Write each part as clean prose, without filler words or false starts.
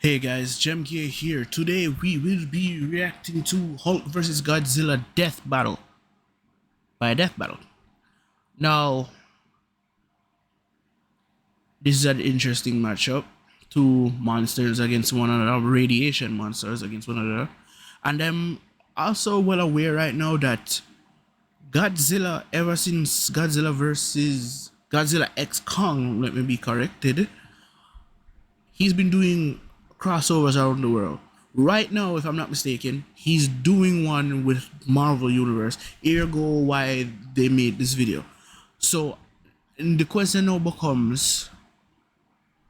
Hey guys, Jamgear here. Today we will be reacting to Hulk vs Godzilla death battle. By a death battle. Now, this is an interesting matchup. Two monsters against one another, radiation monsters against one another. And I'm also well aware right now that Godzilla, ever since Godzilla vs Godzilla X Kong, let me be corrected, he's been doing crossovers around the world. Right now, if I'm not mistaken, he's doing one with Marvel Universe, ergo why they made this video. So the question now becomes,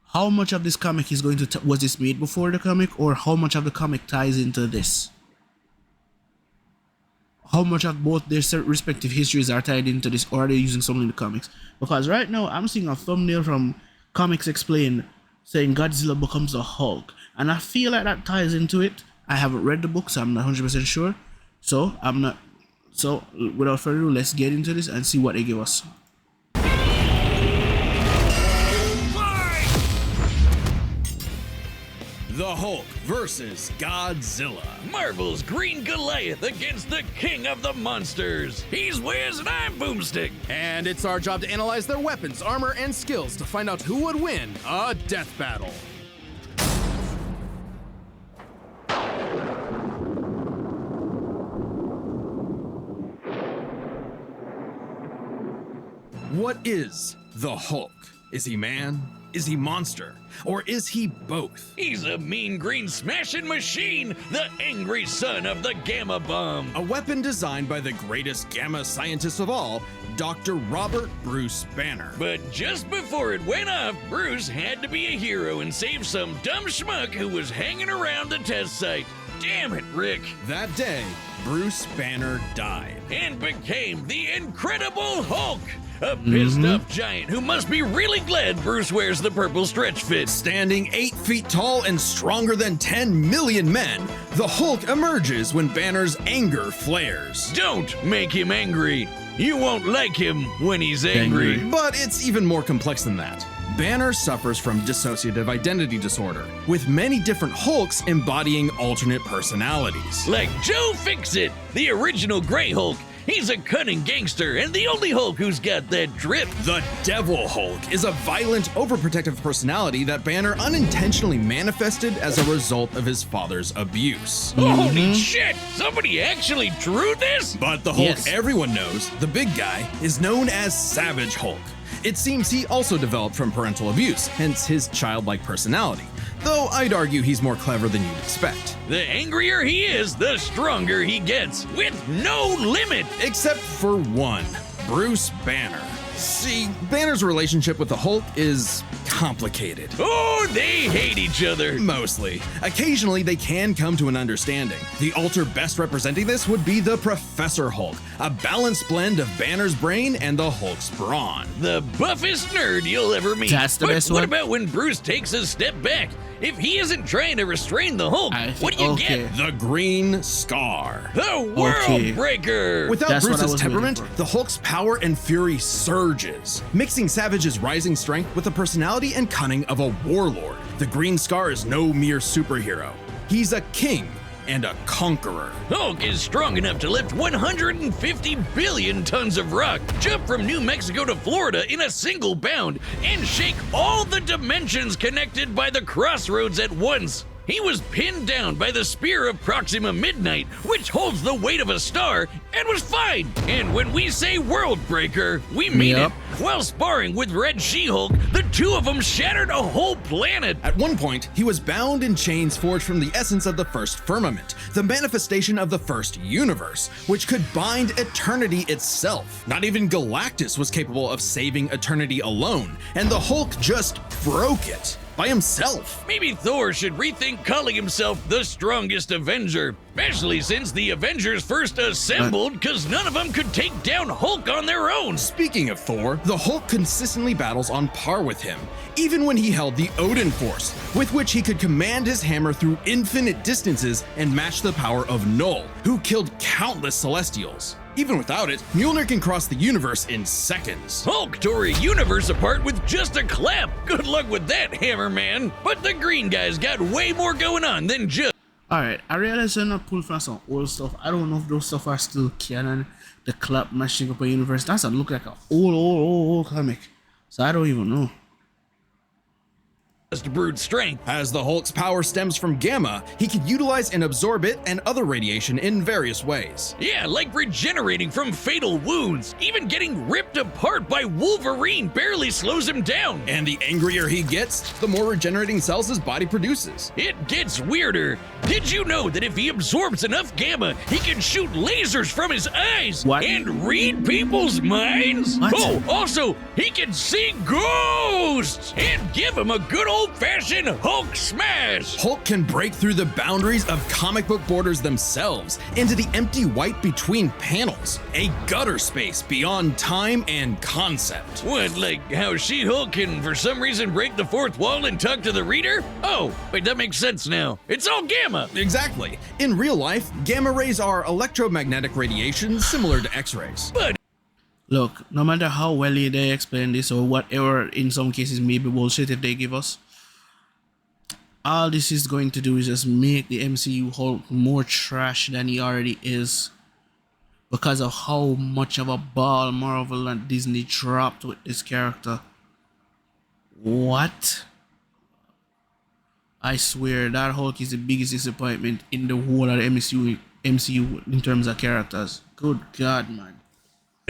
how much of this comic is going to was this made before the comic, or how much of the comic ties into this? How much of both their respective histories are tied into this, or are they using something in the comics? Because right now I'm seeing a thumbnail from Comics Explained saying Godzilla becomes a Hulk, and I feel like that ties into it. I haven't read the book, so I'm not 100% sure. So without further ado, let's get into this and see what they give us. The Hulk versus Godzilla. Marvel's Green Goliath against the king of the monsters. He's Wiz and I'm Boomstick. And it's our job to analyze their weapons, armor, and skills to find out who would win a death battle. What is the Hulk? Is he man? Is he monster? Or is he both? He's a mean green smashing machine, the angry son of the Gamma Bomb. A weapon designed by the greatest gamma scientist of all, Dr. Robert Bruce Banner. But just before it went off, Bruce had to be a hero and save some dumb schmuck who was hanging around the test site. Damn it, Rick. That day, Bruce Banner died. And became the Incredible Hulk. A pissed-off giant who must be really glad Bruce wears the purple stretch fit. Standing 8 feet tall and stronger than 10 million men, the Hulk emerges when Banner's anger flares. Don't make him angry. You won't like him when he's angry. But it's even more complex than that. Banner suffers from dissociative identity disorder, with many different Hulks embodying alternate personalities. Like Joe Fixit, the original Grey Hulk. He's a cunning gangster and the only Hulk who's got that drip. The Devil Hulk is a violent, overprotective personality that Banner unintentionally manifested as a result of his father's abuse. Holy shit! Somebody actually drew this? But the Hulk everyone knows, the big guy, is known as Savage Hulk. It seems he also developed from parental abuse, hence his childlike personality. Though I'd argue he's more clever than you'd expect. The angrier he is, the stronger he gets, with no limit. Except for one, Bruce Banner. See, Banner's relationship with the Hulk is complicated. Oh, they hate each other. Mostly. Occasionally, they can come to an understanding. The alter best representing this would be the Professor Hulk, a balanced blend of Banner's brain and the Hulk's brawn. The buffest nerd you'll ever meet. That's the best one. What about when Bruce takes a step back? If he isn't trying to restrain the Hulk, what do you get? The Green Scar. The World Breaker. Without Bruce's temperament, the Hulk's power and fury surges, mixing Savage's rising strength with the personality and cunning of a warlord. The Green Scar is no mere superhero. He's a king and a conqueror. Hulk is strong enough to lift 150 billion tons of rock, jump from New Mexico to Florida in a single bound, and shake all the dimensions connected by the crossroads at once. He was pinned down by the spear of Proxima Midnight, which holds the weight of a star, and was fine. And when we say World Breaker, we mean it. While sparring with Red She-Hulk, the two of them shattered a whole planet. At one point, he was bound in chains forged from the essence of the first firmament, the manifestation of the first universe, which could bind eternity itself. Not even Galactus was capable of saving eternity alone, and the Hulk just broke it. By himself. Maybe Thor should rethink calling himself the strongest Avenger, especially since the Avengers first assembled because none of them could take down Hulk on their own. Speaking of Thor, the Hulk consistently battles on par with him, even when he held the Odin Force, with which he could command his hammer through infinite distances and match the power of Null, who killed countless Celestials. Even without it, Mjolnir can cross the universe in seconds. Hulk tore a universe apart with just a clap. Good luck with that, Hammer Man. But the green guy's got way more going on than just... Alright, I realize I'm not pulled from some old stuff. I don't know if those stuff are still canon. The clap mashing up a universe. That's look like an old comic. So I don't even know. brute strength. As the Hulk's power stems from gamma, he can utilize and absorb it and other radiation in various ways. Yeah, like regenerating from fatal wounds. Even getting ripped apart by Wolverine barely slows him down. And the angrier he gets, the more regenerating cells his body produces. It gets weirder. Did you know that if he absorbs enough gamma, he can shoot lasers from his eyes What? and read people's minds? What? Oh, also, he can see ghosts and give him a good old-fashioned Hulk smash. Hulk can break through the boundaries of comic book borders themselves into the empty white between panels, a gutter space beyond time and concept. What, like how She-Hulk can for some reason break the fourth wall and talk to the reader? Oh, wait, that makes sense now. It's all gamma. Exactly. In real life, gamma rays are electromagnetic radiation similar to X-rays. But Look, no matter how well they explain this or whatever, in some cases maybe bullshit if they give us, all this is going to do is just make the MCU Hulk more trash than he already is, because of how much of a ball Marvel and Disney dropped with this character. What? I swear that Hulk is the biggest disappointment in the whole of the MCU in terms of characters. Good God, man.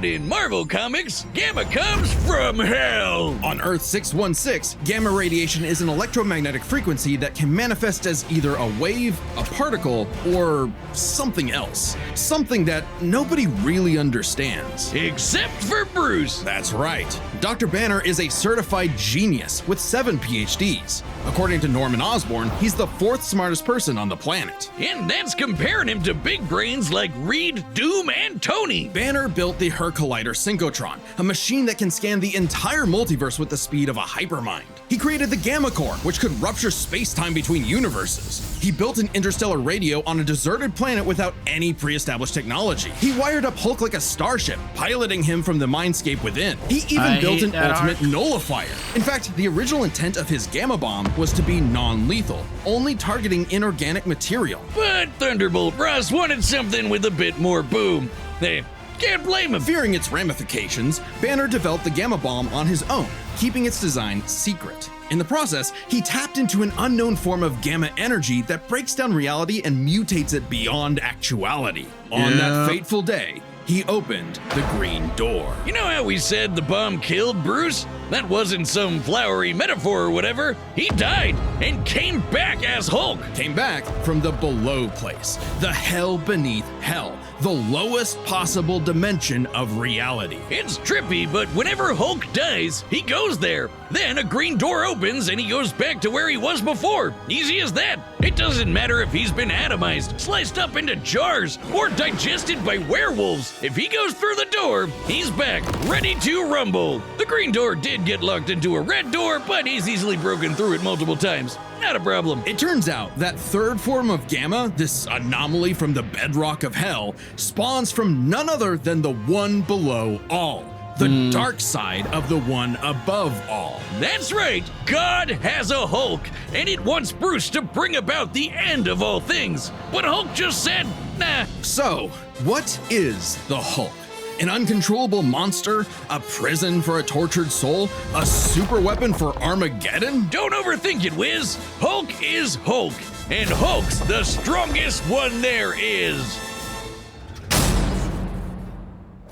in Marvel Comics, gamma comes from hell. On Earth 616, gamma radiation is an electromagnetic frequency that can manifest as either a wave, a particle, or something else. Something that nobody really understands. Except for Bruce. That's right. Dr. Banner is a certified genius with 7 PhDs. According to Norman Osborn, he's the 4th smartest person on the planet. And that's comparing him to big brains like Reed, Doom, and Tony. Banner built the Collider Synchrotron, a machine that can scan the entire multiverse with the speed of a hypermind. He created the Gamma Core, which could rupture space-time between universes. He built an interstellar radio on a deserted planet without any pre-established technology. He wired up Hulk like a starship, piloting him from the mindscape within. He even built an ultimate nullifier. In fact, the original intent of his Gamma Bomb was to be non-lethal, only targeting inorganic material. But Thunderbolt Ross wanted something with a bit more boom. They can't blame him. Fearing its ramifications, Banner developed the Gamma Bomb on his own, keeping its design secret. In the process, he tapped into an unknown form of gamma energy that breaks down reality and mutates it beyond actuality. On that fateful day, he opened the Green Door. You know how we said the bomb killed Bruce? That wasn't some flowery metaphor or whatever. He died and came back as Hulk. Came back from the below place, the hell beneath hell, the lowest possible dimension of reality. It's trippy, but whenever Hulk dies, he goes there. Then a green door opens and he goes back to where he was before. Easy as that. It doesn't matter if he's been atomized, sliced up into jars, or digested by werewolves. If he goes through the door, he's back, ready to rumble. The green door did get locked into a red door, but he's easily broken through it multiple times. Not a problem. It turns out that third form of gamma, this anomaly from the bedrock of hell, spawns from none other than the one below all. The dark side of the one above all. That's right, God has a Hulk, and it wants Bruce to bring about the end of all things. But Hulk just said, nah. So, what is the Hulk? An uncontrollable monster? A prison for a tortured soul? A super weapon for Armageddon? Don't overthink it, Wiz. Hulk is Hulk, and Hulk's the strongest one there is.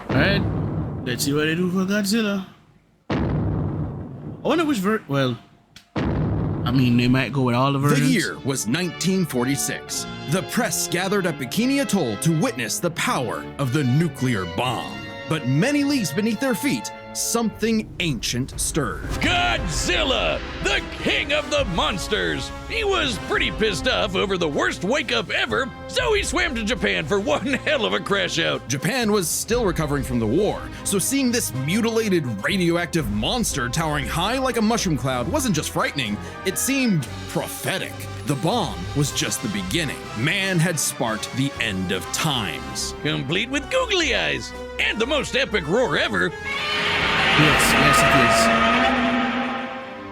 Alright, let's see what they do for Godzilla. I wonder which well, I mean, they might go with all the versions. The year was 1946. The press gathered at Bikini Atoll to witness the power of the nuclear bomb. But many leagues beneath their feet, something ancient stirred. Godzilla, the king of the monsters. He was pretty pissed off over the worst wake-up ever, so he swam to Japan for one hell of a crash out. Japan was still recovering from the war, so seeing this mutilated radioactive monster towering high like a mushroom cloud wasn't just frightening, it seemed prophetic. The bomb was just the beginning. Man had sparked the end of times. Complete with googly eyes and the most epic roar ever. Yes,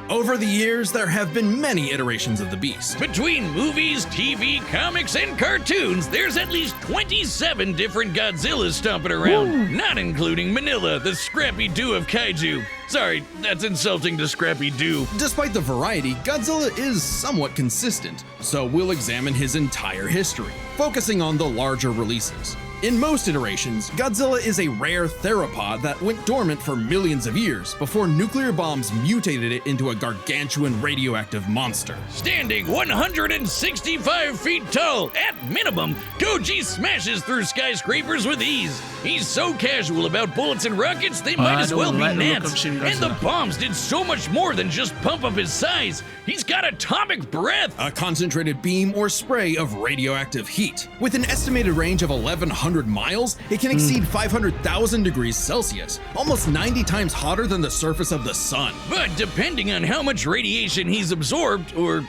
Over the years, there have been many iterations of the beast. Between movies, TV, comics, and cartoons, there's at least 27 different Godzillas stomping around, not including Manila, the Scrappy-Doo of kaiju. Sorry, that's insulting to Scrappy-Doo. Despite the variety, Godzilla is somewhat consistent, so we'll examine his entire history, focusing on the larger releases. In most iterations, Godzilla is a rare theropod that went dormant for millions of years before nuclear bombs mutated it into a gargantuan radioactive monster. Standing 165 feet tall, at minimum, Goji smashes through skyscrapers with ease. He's so casual about bullets and rockets, they might as well be gnats. And the bombs did so much more than just pump up his size. He's got atomic breath. A concentrated beam or spray of radioactive heat. With an estimated range of 1,100 miles, it can exceed 500,000 degrees Celsius, almost 90 times hotter than the surface of the sun. But depending on how much radiation he's absorbed, or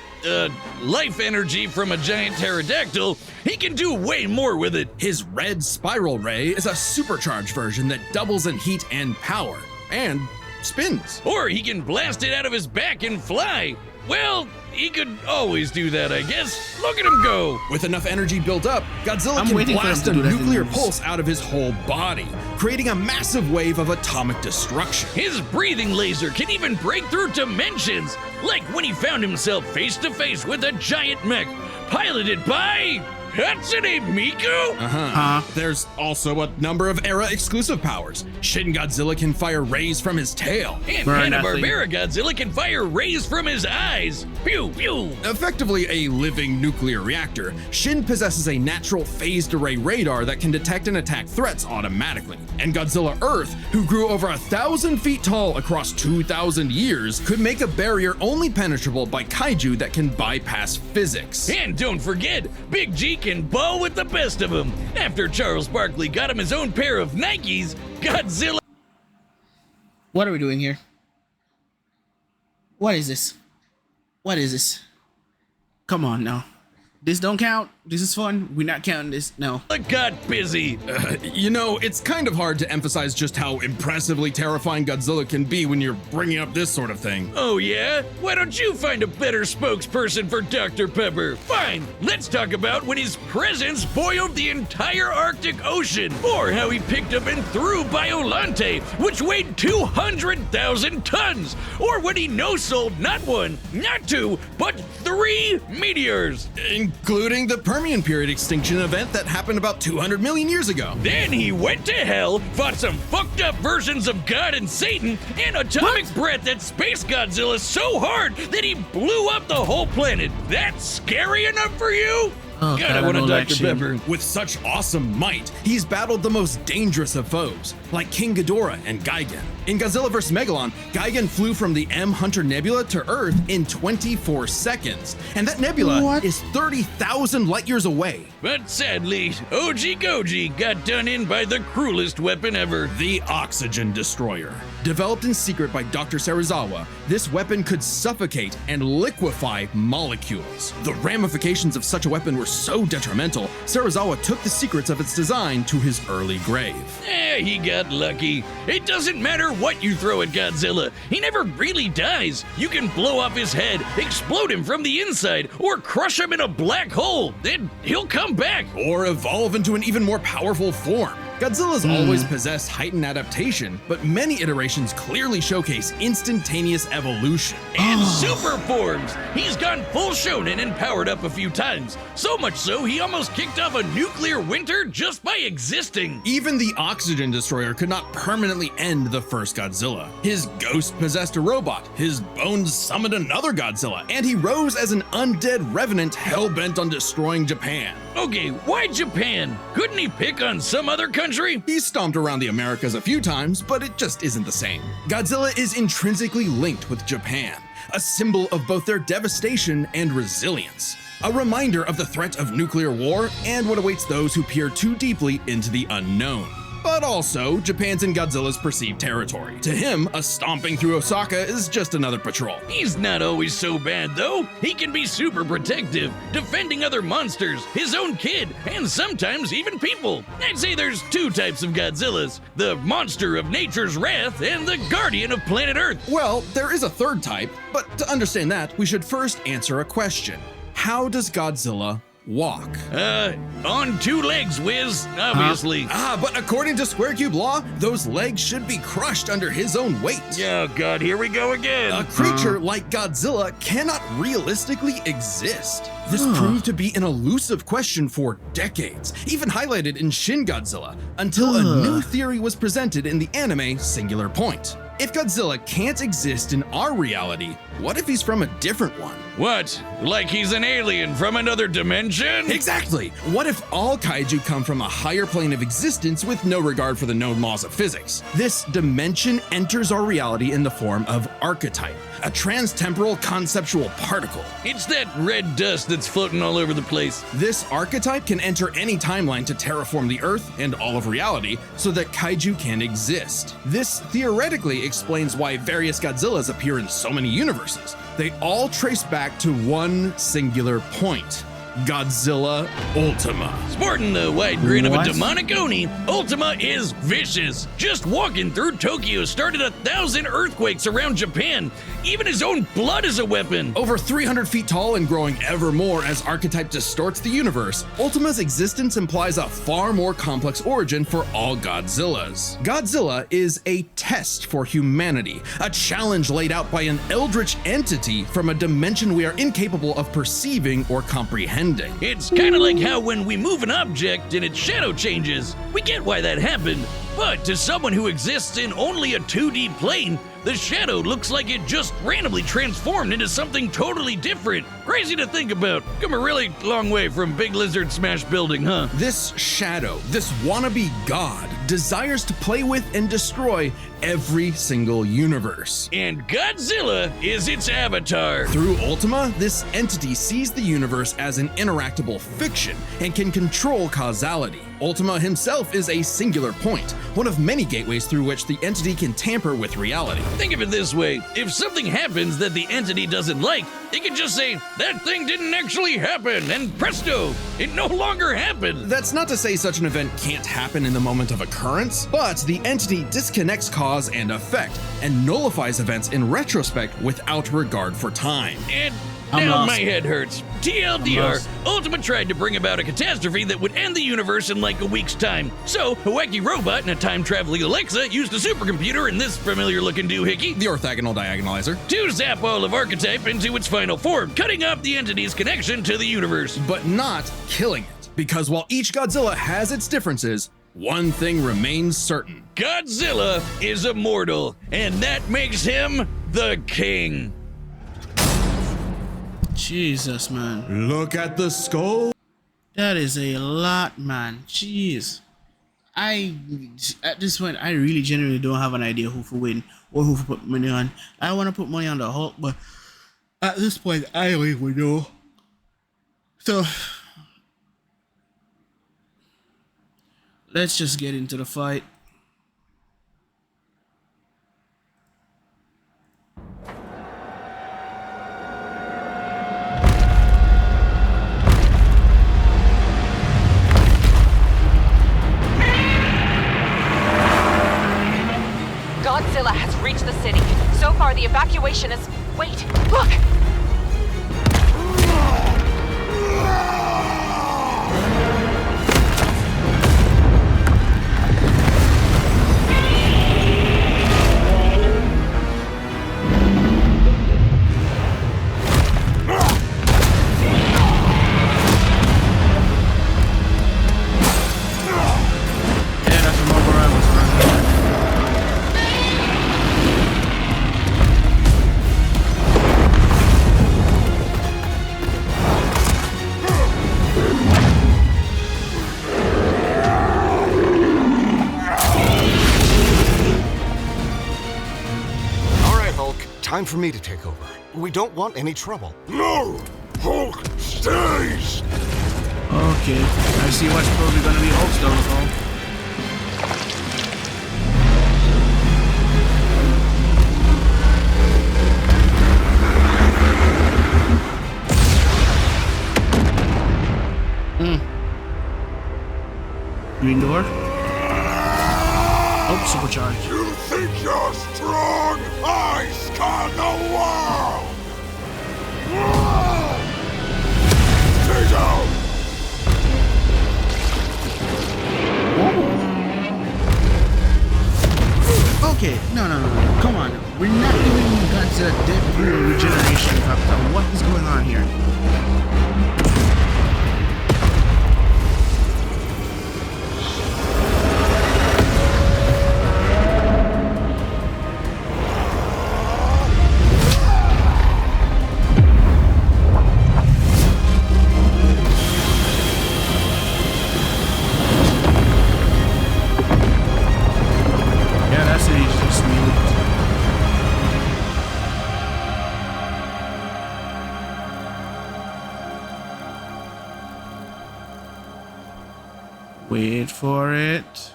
life energy from a giant pterodactyl, he can do way more with it. His red spiral ray is a supercharged version that doubles in heat and power, and spins. Or he can blast it out of his back and fly. Well, he could always do that, I guess. Look at him go. With enough energy built up, Godzilla can blast a nuclear pulse out of his whole body, creating a massive wave of atomic destruction. His breathing laser can even break through dimensions, like when he found himself face to face with a giant mech, piloted by Hatsune Miku? There's also a number of era-exclusive powers. Shin Godzilla can fire rays from his tail. And Hanna-Barbera Godzilla can fire rays from his eyes. Pew, pew. Effectively a living nuclear reactor, Shin possesses a natural phased array radar that can detect and attack threats automatically. And Godzilla Earth, who grew over 1,000 feet tall across 2,000 years, could make a barrier only penetrable by kaiju that can bypass physics. And don't forget, Big G can ball with the best of them. After Charles Barkley got him his own pair of Nikes, Godzilla... What are we doing here? What is this? What is this? Come on now. This don't count. This is fun. We're not counting this. No. got busy. You know, it's kind of hard to emphasize just how impressively terrifying Godzilla can be when you're bringing up this sort of thing. Oh yeah? Why don't you find a better spokesperson for Dr. Pepper? Fine, let's talk about when his presence boiled the entire Arctic Ocean, or how he picked up and threw Biolante, which weighed 200,000 tons, or when he no-sold not one, not two, but 3 meteors. Including the Permian period extinction event that happened about 200 million years ago. Then he went to hell, fought some fucked up versions of God and Satan, and atomic breath at Space Godzilla so hard that he blew up the whole planet. That's scary enough for you? Oh, God, I want a Dr. Pepper. With such awesome might, he's battled the most dangerous of foes, like King Ghidorah and Gigan. In Godzilla vs. Megalon, Gigan flew from the M Hunter Nebula to Earth in 24 seconds, and that nebula is 30,000 light years away. But sadly, OG Goji got done in by the cruelest weapon ever. The Oxygen Destroyer. Developed in secret by Dr. Serizawa, this weapon could suffocate and liquefy molecules. The ramifications of such a weapon were so detrimental, Serizawa took the secrets of its design to his early grave. He got lucky. It doesn't matter what you throw at Godzilla. He never really dies. You can blow off his head, explode him from the inside, or crush him in a black hole. Then he'll come back. Or evolve into an even more powerful form. Godzilla's always possessed heightened adaptation, but many iterations clearly showcase instantaneous evolution. And super forms! He's gone full shonen and powered up a few times. So much so, he almost kicked off a nuclear winter just by existing. Even the Oxygen Destroyer could not permanently end the first Godzilla. His ghost possessed a robot, his bones summoned another Godzilla, and he rose as an undead revenant hell-bent on destroying Japan. Okay, why Japan? Couldn't he pick on some other country? He stomped around the Americas a few times, but it just isn't the same. Godzilla is intrinsically linked with Japan, a symbol of both their devastation and resilience. A reminder of the threat of nuclear war and what awaits those who peer too deeply into the unknown. but also Japan's and Godzilla's perceived territory. To him, a stomping through Osaka is just another patrol. He's not always so bad, though. He can be super protective, defending other monsters, his own kid, and sometimes even people. I'd say there's two types of Godzillas: the monster of nature's wrath and the guardian of planet Earth. Well, there is a third type, but to understand that, we should first answer a question. How does Godzilla walk? On two legs, Wiz, obviously. But according to Square Cube law, those legs should be crushed under his own weight. Oh god, here we go again. A creature like Godzilla cannot realistically exist. This proved to be an elusive question for decades, even highlighted in Shin Godzilla, until a new theory was presented in the anime Singular Point. If Godzilla can't exist in our reality, what if he's from a different one? What? Like he's an alien from another dimension? Exactly! What if all kaiju come from a higher plane of existence with no regard for the known laws of physics? This dimension enters our reality in the form of archetype, a trans-temporal conceptual particle. It's that red dust that's floating all over the place. This archetype can enter any timeline to terraform the Earth and all of reality so that kaiju can exist. This theoretically explains why various Godzillas appear in so many universes. They all trace back to one singular point: Godzilla Ultima. Sporting the wide grin of a What? demonic Oni, Ultima is vicious. Just walking through Tokyo started 1,000 earthquakes around Japan. Even his own blood is a weapon. Over 300 feet tall and growing ever more as archetype distorts the universe, Ultima's existence implies a far more complex origin for all Godzillas. Godzilla is a test for humanity, a challenge laid out by an eldritch entity from a dimension we are incapable of perceiving or comprehending. It's kind of like how when we move an object and its shadow changes, we get why that happened. But to someone who exists in only a 2D plane, the shadow looks like it just randomly transformed into something totally different. Crazy to think about. Come a really long way from Big Lizard Smash Building, huh? This shadow, this wannabe god, desires to play with and destroy every single universe. And Godzilla is its avatar. Through Ultima, this entity sees the universe as an interactable fiction and can control causality. Ultima himself is a singular point, one of many gateways through which the entity can tamper with reality. Think of it this way: if something happens that the entity doesn't like, it can just say, "That thing didn't actually happen," and presto, it no longer happened. That's not to say such an event can't happen in the moment of occurrence, but the entity disconnects cause and effect and nullifies events in retrospect without regard for time. And I'm now lost. my head hurts. TLDR, lost. Ultima tried to bring about a catastrophe that would end the universe in like a week's time. So, a wacky robot and a time-traveling Alexa used a supercomputer and this familiar-looking doohickey The orthogonal diagonalizer. to zap all of Archetype into its final form, cutting off the entity's connection to the universe. But not killing it. Because while each Godzilla has its differences, one thing remains certain. Godzilla is immortal, and that makes him the king. Jesus, man. Look at the skull. That is a lot, man. Jeez. At this point, I really genuinely don't have an idea who for win or who for put money on. I want to put money on the Hulk, but at this point, I don't even know. So, let's just get into the fight. Godzilla has reached the city. So far, the evacuation is... Wait, look! Yeah, that's a mobile rivals, man. All right, Hulk. Time for me to take over. We don't want any trouble. No! Hulk stays! Okay, I see what's probably gonna be Hulk's downfall. Green door. Oh, supercharged. You think you're strong? I scan the world! Stay down! Okay, no. Come on. We're not even got to the Deadpool regeneration factor. What is going on here? Yeah, that's it. He's just moved. Wait for it.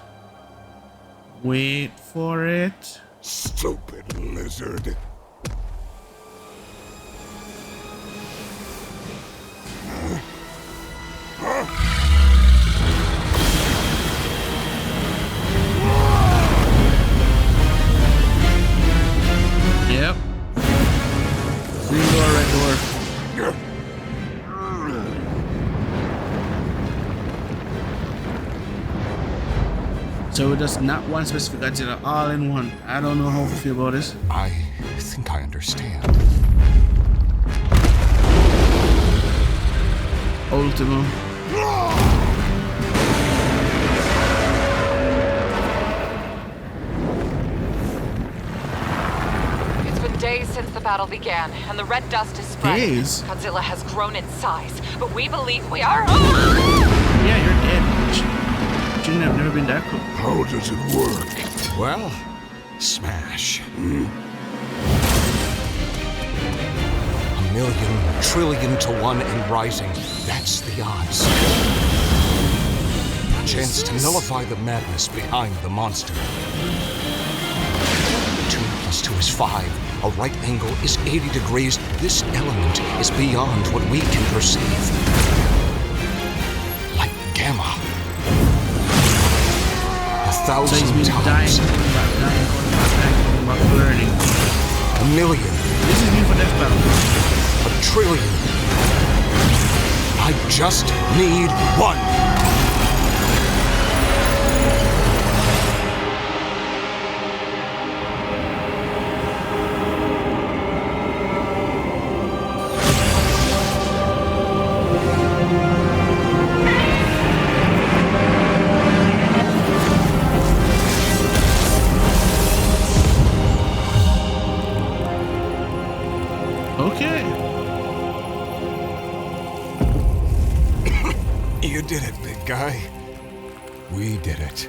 Wait for it. Stupid lizard. Yep. Green door, red door. So it does not one specific Godzilla, all in one. I don't know how to feel about this. I think I understand. Ultimo. It's been days since the battle began, and the red dust is spreading. Days? Godzilla has grown in size, but we believe we are. Yeah, you're dead. Shouldn't have never been that cool. How does it work? Well, smash. A million, trillion to one and rising. That's the odds. A chance to nullify the madness behind the monster. 2 + 2 is 5. A right angle is 80 degrees. This element is beyond what we can perceive. Like gamma. So he's 1,000 been dying, times. going back, learning. A million. This is me for next battle. A trillion. I just need one. Okay. You did it, big guy. We did it.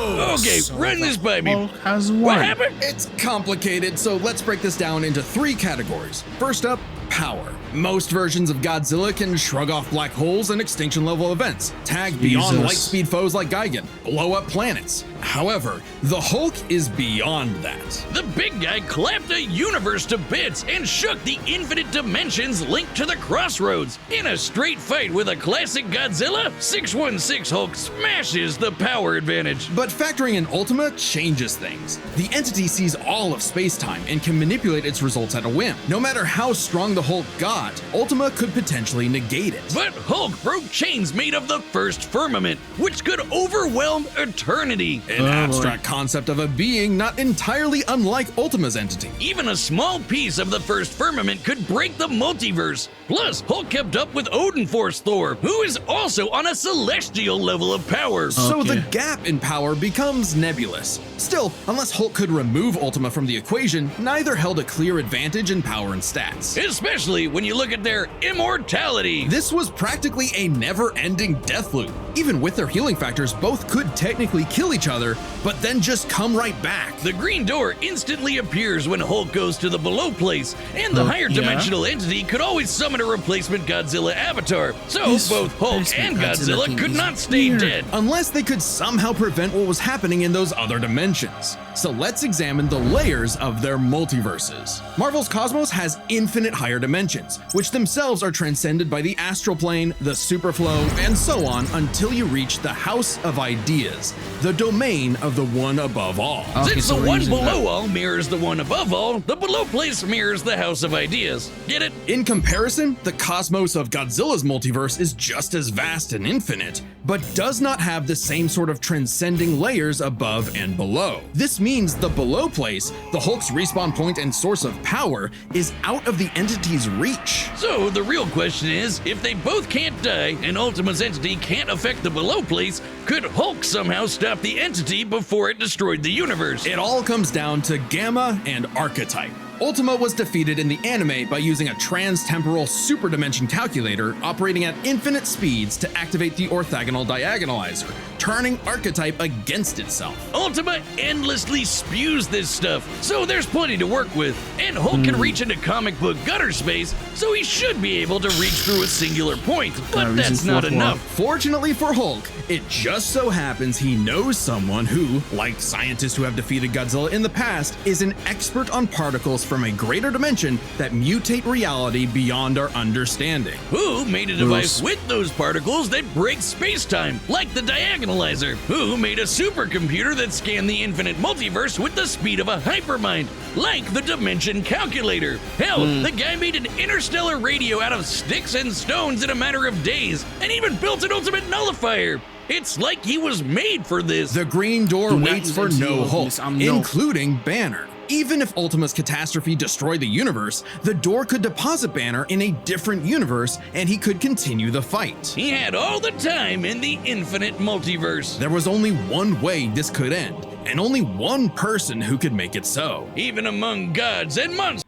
Okay, run this by me. Hulk has won. What happened? It's complicated, so let's break this down into 3 categories. First up, power. Most versions of Godzilla can shrug off black holes and extinction level events, tag beyond Jesus. light speed foes like Gigan, blow up planets. However, the Hulk is beyond that. The big guy clapped a universe to bits and shook the infinite dimensions linked to the crossroads. In a straight fight with a classic Godzilla, 616 Hulk smashes the power advantage. But factoring in Ultima changes things. The entity sees all of space-time and can manipulate its results at a whim. No matter how strong the Hulk got, Ultima could potentially negate it. But Hulk broke chains made of the first firmament, which could overwhelm eternity. An boy. abstract concept of a being not entirely unlike Ultima's entity. Even a small piece of the first firmament could break the multiverse. Plus, Hulk kept up with Odin Force Thor, who is also on a celestial level of power. So the Okay. gap in power becomes nebulous. Still, unless Hulk could remove Ultima from the equation, neither held a clear advantage in power and stats. Especially when you look at their immortality. This was practically a never-ending death loop. Even with their healing factors, both could technically kill each other, but then just come right back. The green door instantly appears when Hulk goes to the below place, and the Oh, higher yeah. dimensional entity could always summon a replacement Godzilla avatar. So This both Hulk replacement and Godzilla Godzilla thing could is not stay weird. dead. Unless they could somehow prevent what was happening in those other dimensions. So let's examine the layers of their multiverses. Marvel's cosmos has infinite higher dimensions, which themselves are transcended by the astral plane, the superflow, and so on until you reach the House of Ideas, the domain of the one above all. Since the one below all mirrors the one above all, the below place mirrors the House of Ideas. Get it? In comparison, the cosmos of Godzilla's multiverse is just as vast and infinite, but does not have the same sort of transcending layers above and below. This means the below place, the Hulk's respawn point and source of power, is out of the entity's reach. So the real question is, if they both can't die and Ultima's entity can't affect the below place, could Hulk somehow stop the entity before it destroyed the universe? It all comes down to Gamma and Archetype. Ultima was defeated in the anime by using a trans-temporal superdimension calculator operating at infinite speeds to activate the orthogonal diagonalizer, turning Archetype against itself. Ultima endlessly spews this stuff, so there's plenty to work with. And Hulk can reach into comic book gutter space, so he should be able to reach through a singular point, but that's not enough. Fortunately for Hulk, it just so happens he knows someone who, like scientists who have defeated Godzilla in the past, is an expert on particles from a greater dimension that mutate reality beyond our understanding. Who made a device with those particles that breaks space-time, like the diagonalizer? Who made a supercomputer that scanned the infinite multiverse with the speed of a hypermind, like the dimension calculator? Hell, the guy made an interstellar radio out of sticks and stones in a matter of days, and even built an ultimate nullifier. It's like he was made for this. The Green Door waits for no Hulk, no. including Banner. Even if Ultima's catastrophe destroyed the universe, the Door could deposit Banner in a different universe and he could continue the fight. He had all the time in the infinite multiverse. There was only one way this could end, and only one person who could make it so. Even among gods and monsters.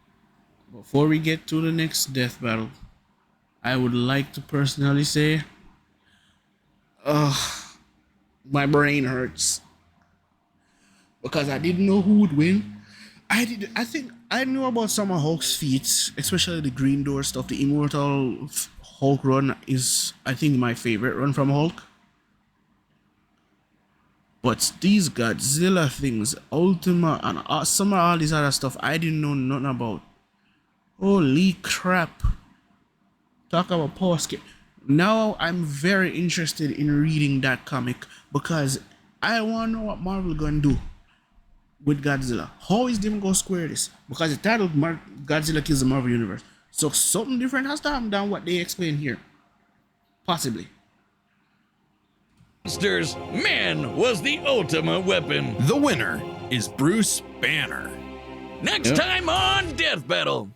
Before we get to the next death battle, I would like to personally say, my brain hurts. Because I didn't know who would win. I think I knew about some of Hulk's feats, especially the Green Door stuff. The Immortal Hulk run is, I think, my favorite run from Hulk. But these Godzilla things, Ultima, and some of all these other stuff, I didn't know nothing about. Holy crap. Talk about power scale. Now I'm very interested in reading that comic because I want to know what Marvel gonna do with Godzilla. How is they gonna square this? Because the title Godzilla Kills the Marvel Universe. So something different has to happen than what they explain here. Possibly. Man was the ultimate weapon. The winner is Bruce Banner. Next time on Death Battle.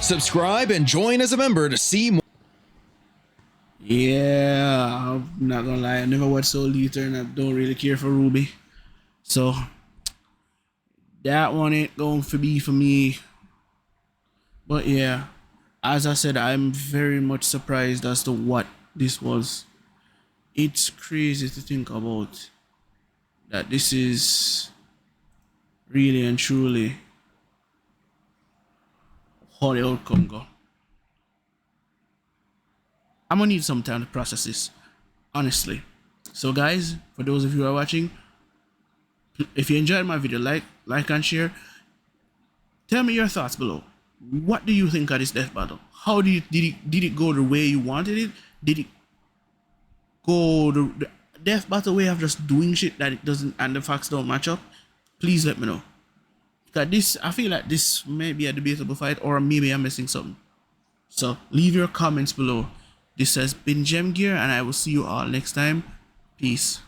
Subscribe and join as a member to see more. Yeah, I'm not gonna lie, I never watched Soul Eater and I don't really care for Ruby. So that one ain't going to be for me. But yeah, as I said, I'm very much surprised as to what this was. It's crazy to think about that this is really and truly how the outcome go. I'm gonna need some time to process this, honestly. So guys, for those of you who are watching, if you enjoyed my video, like and share. Tell me your thoughts below. What do you think of this death battle? How did it go the way you wanted it? Did it go the death battle way of just doing shit that it doesn't and the facts don't match up? Please let me know. Because this, I feel like this may be a debatable fight, or maybe I'm missing something. So leave your comments below. This has been Jamgear, and I will see you all next time. Peace.